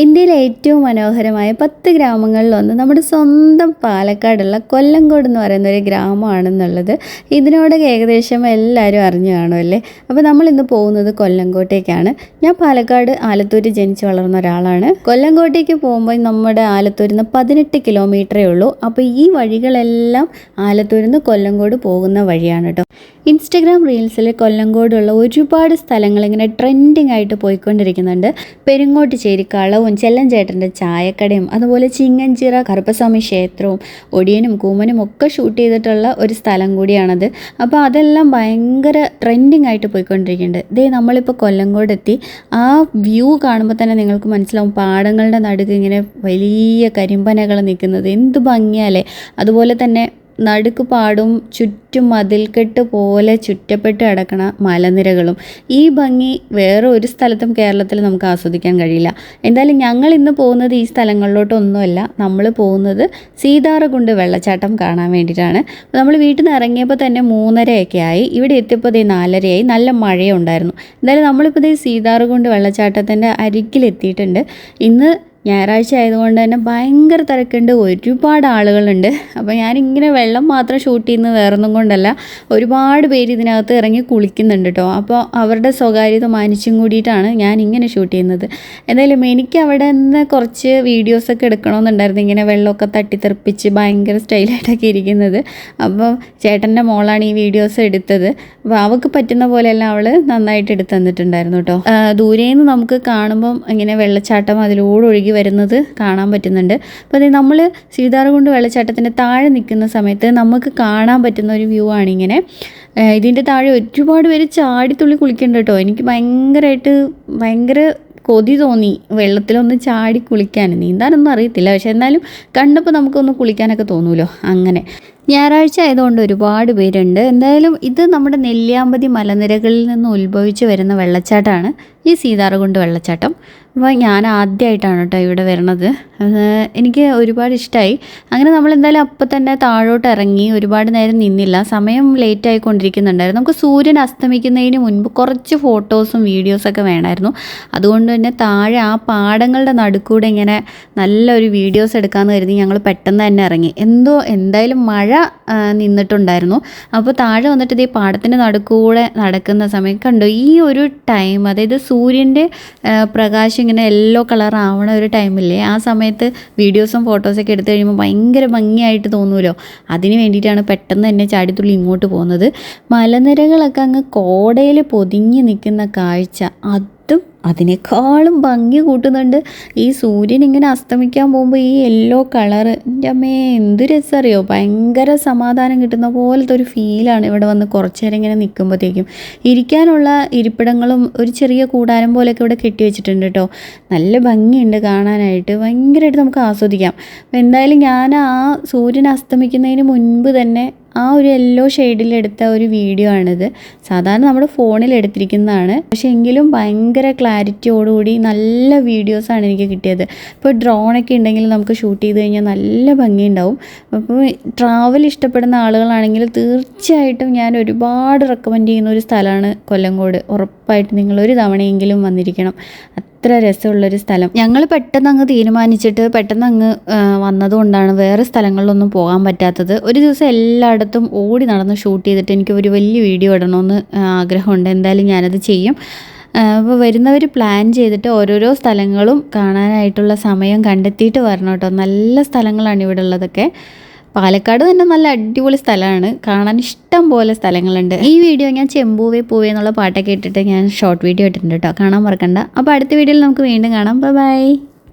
ഇന്ത്യയിലെ ഏറ്റവും മനോഹരമായ 10 ഗ്രാമങ്ങളിലൊന്ന് നമ്മുടെ സ്വന്തം പാലക്കാടുള്ള കൊല്ലങ്കോട് എന്ന് പറയുന്ന ഒരു ഗ്രാമമാണെന്നുള്ളത് ഇതിനോടൊക്കെ ഏകദേശം എല്ലാവരും അറിഞ്ഞു കാണുമല്ലേ. അപ്പോൾ നമ്മൾ ഇന്ന് പോകുന്നത് കൊല്ലങ്കോട്ടേക്കാണ്. ഞാൻ പാലക്കാട് ആലത്തൂർ ജനിച്ച് വളർന്ന ഒരാളാണ്. കൊല്ലങ്കോട്ടേക്ക് പോകുമ്പോൾ നമ്മുടെ ആലത്തൂരിൽ നിന്ന് 18 കിലോമീറ്ററേ ഉള്ളൂ. അപ്പോൾ ഈ വഴികളെല്ലാം ആലത്തൂരിൽ നിന്ന് കൊല്ലങ്കോട് പോകുന്ന വഴിയാണ് കേട്ടോ. ഇൻസ്റ്റഗ്രാം റീൽസിൽ കൊല്ലങ്കോടുള്ള ഒരുപാട് സ്ഥലങ്ങൾ ഇങ്ങനെ ട്രെൻഡിങ് ആയിട്ട് പോയിക്കൊണ്ടിരിക്കുന്നുണ്ട്. പെരിങ്ങോട്ടുചേരി കളവും ചെല്ലഞ്ചേട്ടൻ്റെ ചായക്കടയും അതുപോലെ ചിങ്ങഞ്ചിറ കറുപ്പസ്വാമി ക്ഷേത്രവും ഒടിയനും കൂമനും ഒക്കെ ഷൂട്ട് ചെയ്തിട്ടുള്ള ഒരു സ്ഥലം കൂടിയാണത്. അപ്പോൾ അതെല്ലാം ഭയങ്കര ട്രെൻഡിങ് ആയിട്ട് പോയിക്കൊണ്ടിരിക്കുന്നുണ്ട്. ഇതേ നമ്മളിപ്പോൾ കൊല്ലങ്കോട് എത്തി. ആ വ്യൂ കാണുമ്പോൾ തന്നെ നിങ്ങൾക്ക് മനസ്സിലാവും പാടങ്ങളുടെ നടുക്ക് ഇങ്ങനെ വലിയ കരിമ്പനകൾ നിൽക്കുന്നത് എന്ത് ഭംഗിയാലേ. അതുപോലെ തന്നെ നടുക്ക് പാടും ചുറ്റും മതിൽക്കെട്ട് പോലെ ചുറ്റപ്പെട്ട് കിടക്കണ മലനിരകളും. ഈ ഭംഗി വേറെ ഒരു സ്ഥലത്തും കേരളത്തിൽ നമുക്ക് ആസ്വദിക്കാൻ കഴിയില്ല. എന്തായാലും ഞങ്ങൾ ഇന്ന് പോകുന്നത് ഈ സ്ഥലങ്ങളിലോട്ടൊന്നുമല്ല. നമ്മൾ പോകുന്നത് സീതാർകുണ്ട് വെള്ളച്ചാട്ടം കാണാൻ വേണ്ടിയിട്ടാണ്. നമ്മൾ വീട്ടിൽ നിന്ന് ഇറങ്ങിയപ്പോൾ തന്നെ 3:30 ആയി. ഇവിടെ എത്തിയപ്പോൾ 4:30 ആയി. നല്ല മഴയുണ്ടായിരുന്നു. എന്തായാലും നമ്മളിപ്പോൾ സീതാർകുണ്ട് വെള്ളച്ചാട്ടത്തിൻ്റെ അരികിലെത്തിയിട്ടുണ്ട്. ഇന്ന് ഞായറാഴ്ച ആയതുകൊണ്ട് തന്നെ ഭയങ്കര തിരക്കുണ്ട്, ഒരുപാട് ആളുകളുണ്ട്. അപ്പോൾ ഞാനിങ്ങനെ വെള്ളം മാത്രം ഷൂട്ട് ചെയ്യുന്നത് വേറൊന്നും കൊണ്ടല്ല, ഒരുപാട് പേര് ഇതിനകത്ത് ഇറങ്ങി കുളിക്കുന്നുണ്ട് കേട്ടോ. അപ്പോൾ അവരുടെ സ്വകാര്യത മാനിച്ചും കൂടിയിട്ടാണ് ഞാൻ ഇങ്ങനെ ഷൂട്ട് ചെയ്യുന്നത്. എന്തായാലും എനിക്ക് അവിടെ നിന്ന് കുറച്ച് വീഡിയോസൊക്കെ എടുക്കണമെന്നുണ്ടായിരുന്നു, ഇങ്ങനെ വെള്ളമൊക്കെ തട്ടിത്തെറിപ്പിച്ച് ഭയങ്കര സ്റ്റൈലായിട്ടൊക്കെ ഇരിക്കുന്നത്. അപ്പോൾ ചേട്ടൻ്റെ മോളാണ് ഈ വീഡിയോസ് എടുത്തത്. അപ്പോൾ അവൾക്ക് പറ്റുന്ന പോലെയെല്ലാം അവൾ നന്നായിട്ട് എടുത്ത് തന്നിട്ടുണ്ടായിരുന്നു കേട്ടോ. ദൂരേന്ന് നമുക്ക് കാണുമ്പം ഇങ്ങനെ വെള്ളച്ചാട്ടം അതിലൂടെ ഒഴുകി വരുന്നത് കാണാൻ പറ്റുന്നുണ്ട്. അപ്പോൾ അത് നമ്മൾ സീതാർകുണ്ട് വെള്ളച്ചാട്ടത്തിൻ്റെ താഴെ നിൽക്കുന്ന സമയത്ത് നമുക്ക് കാണാൻ പറ്റുന്ന ഒരു വ്യൂ ആണിങ്ങനെ. ഇതിൻ്റെ താഴെ ഒരുപാട് പേര് ചാടിത്തുള്ളി കുളിക്കുന്നുണ്ട് കേട്ടോ. എനിക്ക് ഭയങ്കര കൊതി തോന്നി വെള്ളത്തിലൊന്ന് ചാടി കുളിക്കാൻ. നീന്താനൊന്നും അറിയത്തില്ല, പക്ഷെ എന്നാലും കണ്ടപ്പോൾ നമുക്കൊന്ന് കുളിക്കാനൊക്കെ തോന്നുമല്ലോ. അങ്ങനെ ഞായറാഴ്ച ആയതുകൊണ്ട് ഒരുപാട് പേരുണ്ട്. എന്തായാലും ഇത് നമ്മുടെ നെല്ലിയാമ്പതി മലനിരകളിൽ നിന്ന് ഉത്ഭവിച്ച് വരുന്ന വെള്ളച്ചാട്ടമാണ് ഈ സീതാർകുണ്ട് വെള്ളച്ചാട്ടം. അപ്പോൾ ഞാൻ ആദ്യമായിട്ടാണ് കേട്ടോ ഇവിടെ വരണത്. എനിക്ക് ഒരുപാട് ഇഷ്ടമായി. അങ്ങനെ നമ്മൾ എന്തായാലും അപ്പം തന്നെ താഴോട്ട് ഇറങ്ങി. ഒരുപാട് നേരം നിന്നില്ല, സമയം ലേറ്റ് ആയിക്കൊണ്ടിരിക്കുന്നുണ്ടായിരുന്നു. നമുക്ക് സൂര്യൻ അസ്തമിക്കുന്നതിന് മുൻപ് കുറച്ച് ഫോട്ടോസും വീഡിയോസൊക്കെ വേണമായിരുന്നു. അതുകൊണ്ട് തന്നെ താഴെ ആ പാടങ്ങളുടെ നടുക്കൂടെ ഇങ്ങനെ നല്ലൊരു വീഡിയോസ് എടുക്കാമെന്ന് കരുതി ഞങ്ങൾ പെട്ടെന്ന് തന്നെ ഇറങ്ങി. എന്തായാലും മഴ നിന്നിട്ടുണ്ടായിരുന്നു. അപ്പോൾ താഴെ വന്നിട്ട് ഈ പാടത്തിൻ്റെ നടുക്കൂടെ നടക്കുന്ന സമയം കണ്ടോ, ഈ ഒരു ടൈം, അതായത് സൂര്യൻ്റെ പ്രകാശം ഇങ്ങനെ യെല്ലോ കളർ ആവണ ഒരു ടൈമില്ലേ, ആ സമയത്ത് വീഡിയോസും ഫോട്ടോസൊക്കെ എടുത്തു കഴിയുമ്പോൾ ഭയങ്കര ഭംഗിയായിട്ട് തോന്നുമല്ലോ. അതിന് വേണ്ടിയിട്ടാണ് പെട്ടെന്ന് തന്നെ ചാടിത്തുള്ളി ഇങ്ങോട്ട് പോകുന്നത്. മലനിരകളൊക്കെ അങ്ങ് കോടയിൽ പൊതിഞ്ഞ് നിൽക്കുന്ന കാഴ്ച അതിനേക്കാളും ഭംഗി കൂട്ടുന്നുണ്ട്. ഈ സൂര്യൻ ഇങ്ങനെ അസ്തമിക്കാൻ പോകുമ്പോൾ ഈ യെല്ലോ കളറ്, എൻ്റെ അമ്മേ എന്ത് രസമറിയോ. ഭയങ്കര സമാധാനം കിട്ടുന്ന പോലത്തെ ഒരു ഫീലാണ് ഇവിടെ വന്ന് കുറച്ച് നേരം ഇങ്ങനെ നിൽക്കുമ്പോഴത്തേക്കും. ഇരിക്കാനുള്ള ഇരിപ്പിടങ്ങളും ഒരു ചെറിയ കൂടാരം പോലെയൊക്കെ ഇവിടെ കെട്ടി വെച്ചിട്ടുണ്ട് കേട്ടോ. നല്ല ഭംഗിയുണ്ട് കാണാനായിട്ട്, ഭയങ്കരമായിട്ട് നമുക്ക് ആസ്വദിക്കാം. അപ്പോൾ എന്തായാലും ഞാൻ ആ സൂര്യൻ അസ്തമിക്കുന്നതിന് മുൻപ് തന്നെ ആ ഒരു യെല്ലോ ഷെയ്ഡിലെടുത്ത ഒരു വീഡിയോ ആണിത്. സാധാരണ നമ്മുടെ ഫോണിൽ എടുത്തിരിക്കുന്നതാണ്, പക്ഷേ എങ്കിലും ഭയങ്കര ക്ലാരിറ്റിയോടുകൂടി നല്ല വീഡിയോസാണ് എനിക്ക് കിട്ടിയത്. ഇപ്പോൾ ഡ്രോണൊക്കെ ഉണ്ടെങ്കിൽ നമുക്ക് ഷൂട്ട് ചെയ്ത് കഴിഞ്ഞാൽ നല്ല ഭംഗിയുണ്ടാവും. അപ്പോൾ ട്രാവൽ ഇഷ്ടപ്പെടുന്ന ആളുകളാണെങ്കിൽ തീർച്ചയായിട്ടും ഞാൻ ഒരുപാട് റെക്കമെൻഡ് ചെയ്യുന്ന ഒരു സ്ഥലമാണ് കൊല്ലങ്കോട്. ഉറപ്പായിട്ട് നിങ്ങളൊരു തവണയെങ്കിലും വന്നിരിക്കണം. അത്ര രസമുള്ളൊരു സ്ഥലം. ഞങ്ങൾ പെട്ടെന്ന് അങ്ങ് തീരുമാനിച്ചിട്ട് പെട്ടെന്ന് അങ്ങ് വന്നതുകൊണ്ടാണ് വേറെ സ്ഥലങ്ങളിലൊന്നും പോകാൻ പറ്റാത്തത്. ഒരു ദിവസം എല്ലായിടത്തും ഓടി നടന്ന് ഷൂട്ട് ചെയ്തിട്ട് എനിക്ക് ഒരു വലിയ വീഡിയോ ഇടണമെന്ന് ആഗ്രഹമുണ്ട്. എന്തായാലും ഞാനത് ചെയ്യും. അപ്പോൾ വരുന്നവർ പ്ലാൻ ചെയ്തിട്ട് ഓരോരോ സ്ഥലങ്ങളും കാണാനായിട്ടുള്ള സമയം കണ്ടെത്തിയിട്ട് വരണം കേട്ടോ. നല്ല സ്ഥലങ്ങളാണ് ഇവിടെ ഉള്ളതൊക്കെ. പാലക്കാട് തന്നെ നല്ല അടിപൊളി സ്ഥലമാണ്, കാണാൻ ഇഷ്ടം പോലെ സ്ഥലങ്ങളുണ്ട്. ഈ വീഡിയോ ഞാൻ ചെമ്പൂവേ പൂവേ എന്നുള്ള പാട്ടൊക്കെ ഇട്ടിട്ട് ഞാൻ ഷോർട്ട് വീഡിയോ ഇട്ടിട്ടുണ്ട് കേട്ടോ, കാണാൻ മറക്കണ്ട. അപ്പോൾ അടുത്ത വീഡിയോയിൽ നമുക്ക് വീണ്ടും കാണാം. ബൈ.